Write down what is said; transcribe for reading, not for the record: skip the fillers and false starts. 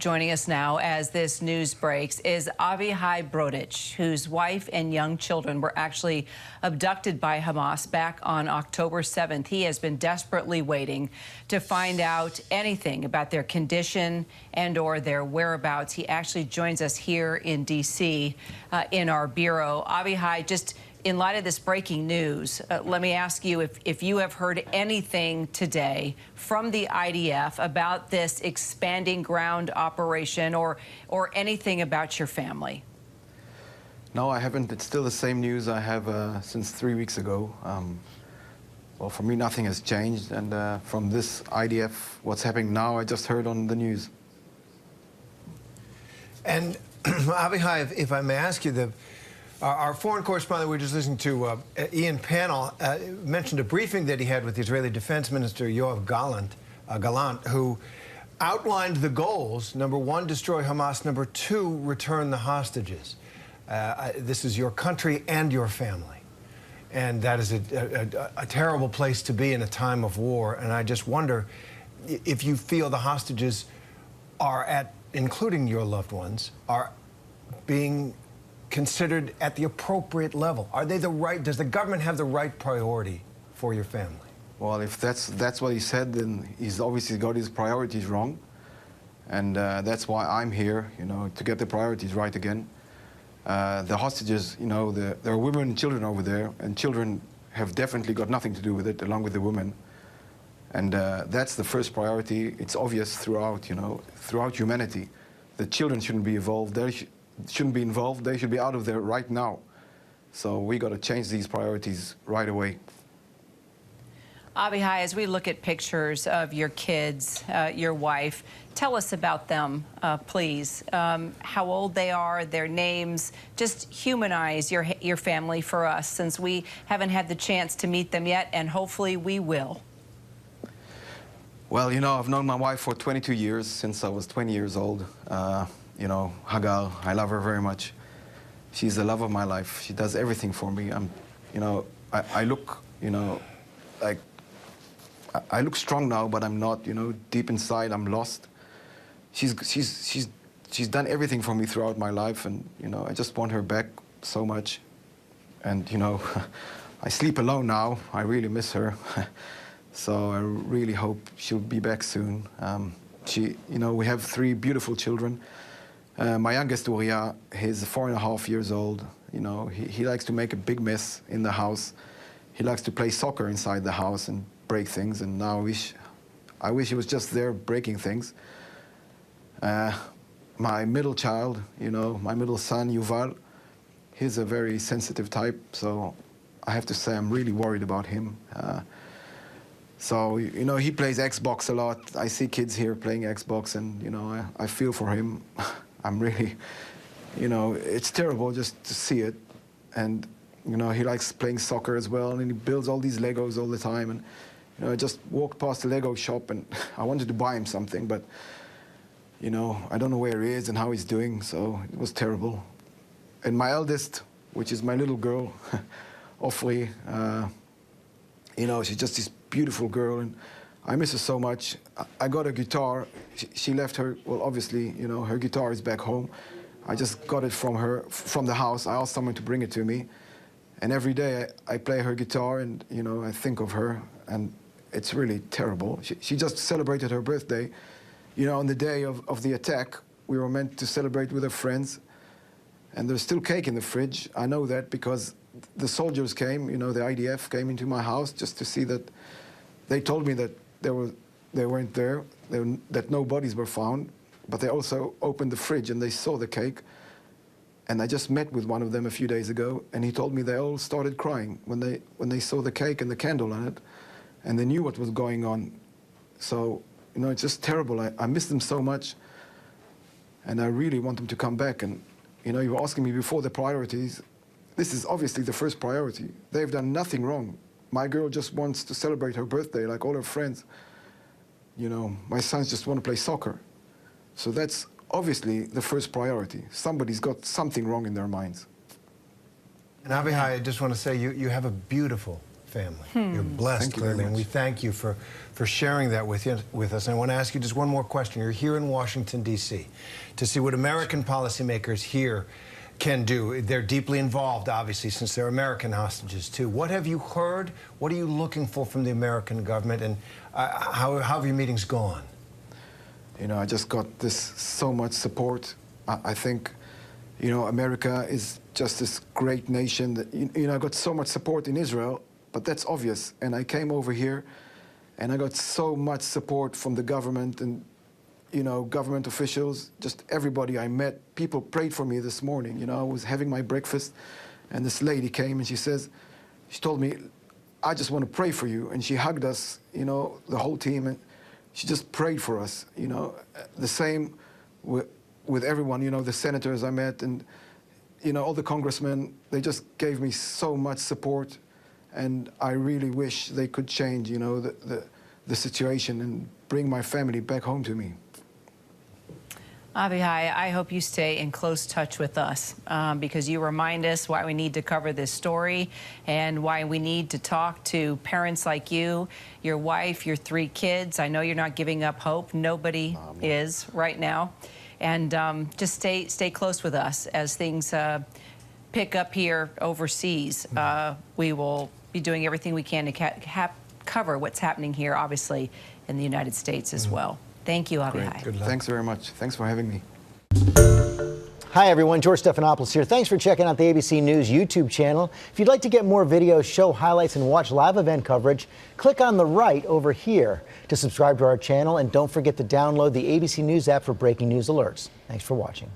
Joining us now as this news breaks is Avihai Brodutch, whose wife and young children were actually abducted by Hamas back on October 7th. He has been desperately waiting to find out anything about their condition and or their whereabouts. He actually joins us here in D.C. In our bureau. Avihai, just in light of this breaking news, let me ask you if you have heard anything today from the IDF about this expanding ground operation or anything about your family. No, I haven't. It's still the same news I have since 3 weeks ago. Well, for me, nothing has changed. And from this IDF, what's happening now, I just heard on the news. And Avihai, if I may ask you, our foreign correspondent we were just listening to, Ian Pannell, mentioned a briefing that he had with the Israeli Defense Minister Yoav Gallant, who outlined the goals. Number one, destroy Hamas. Number two, return the hostages. This is your country and your family. And that is a terrible place to be in a time of war. And I just wonder if you feel the hostages are including your loved ones, are being considered at the appropriate level. Are they the right, does the government have the right priority for your family? Well, if that's what he said, then he's obviously got his priorities wrong. And that's why I'm here, you know, to get the priorities right again. The hostages, you know, there are women and children over there, and children have definitely got nothing to do with it, along with the women. And that's the first priority. It's obvious throughout, you know, throughout humanity. The children shouldn't be involved. Shouldn't be involved. They should be out of there right now. So we got to change these priorities right away. Avihai, as we look at pictures of your kids, your wife, tell us about them, please. How old they are, their names. Just humanize your family for us, since we haven't had the chance to meet them yet, and hopefully we will. Well, you know, I've known my wife for 22 years, since I was 20 years old. You know, Hagar, I love her very much. She's the love of my life. She does everything for me. You know, I look, you know, like, I look strong now, but I'm not, you know, deep inside, I'm lost. She's done everything for me throughout my life, and, you know, I just want her back so much. And, you know, I sleep alone now. I really miss her. So I really hope she'll be back soon. You know, we have 3 beautiful children. My youngest, Uriah, he's 4.5 years old. You know, he likes to make a big mess in the house. He likes to play soccer inside the house and break things, and now I wish he was just there breaking things. My middle child, you know, my middle son, Yuval, he's a very sensitive type, so I have to say I'm really worried about him. So, you know, he plays Xbox a lot. I see kids here playing Xbox, and, you know, I feel for him. I'm really, you know, it's terrible just to see it. And, you know, he likes playing soccer as well, and he builds all these Legos all the time. And, you know, I just walked past the Lego shop, and I wanted to buy him something, but, you know, I don't know where he is and how he's doing, so it was terrible. And my eldest, which is my little girl, Ofri, you know, she's just this beautiful girl, and I miss her so much. I got a guitar. She left her, well, obviously, you know, her guitar is back home. I just got it from her, from the house. I asked someone to bring it to me. And every day I play her guitar, and, you know, I think of her, and it's really terrible. She just celebrated her birthday. You know, on the day of the attack, we were meant to celebrate with her friends, and there's still cake in the fridge. I know that because the soldiers came, you know, the IDF came into my house just to see that. They told me that they weren't there, that no bodies were found, but they also opened the fridge and they saw the cake. And I just met with one of them a few days ago, and he told me they all started crying when they saw the cake and the candle on it, and they knew what was going on. So, you know, it's just terrible. I miss them so much, and I really want them to come back. And, you know, you were asking me before the priorities. This is obviously the first priority. They've done nothing wrong. My girl just wants to celebrate her birthday like all her friends. You know, my sons just want to play soccer. So that's obviously the first priority. Somebody's got something wrong in their minds. And Avihai, I just want to say you have a beautiful family. You're blessed, clearly, and we thank you for sharing that with us. And I want to ask you just one more question. You're here in Washington, D.C. to see what American policymakers here can do. They're deeply involved, obviously, since they're American hostages, too. What have you heard? What are you looking for from the American government? And how have your meetings gone? You know, I just got so much support. I think, you know, America is just this great nation that, you know, I got so much support in Israel, but that's obvious. And I came over here and I got so much support from the government and, you know, government officials, just everybody I met. People prayed for me this morning. You know, I was having my breakfast and this lady came and she told me, I just want to pray for you. And she hugged us, you know, the whole team, and she just prayed for us, you know. The same with everyone, you know, the senators I met and, you know, all the congressmen, they just gave me so much support. And I really wish they could change, you know, the situation and bring my family back home to me. Avihai, I hope you stay in close touch with us because you remind us why we need to cover this story and why we need to talk to parents like you, your wife, your 3 kids. I know you're not giving up hope. Nobody is right now. And just stay close with us as things pick up here overseas. We will be doing everything we can to cover what's happening here, obviously, in the United States as well. Thank you, Avihai. Good luck. Thanks very much. Thanks for having me. Hi, everyone. George Stephanopoulos here. Thanks for checking out the ABC News YouTube channel. If you'd like to get more videos, show highlights, and watch live event coverage, click on the right over here to subscribe to our channel. And don't forget to download the ABC News app for breaking news alerts. Thanks for watching.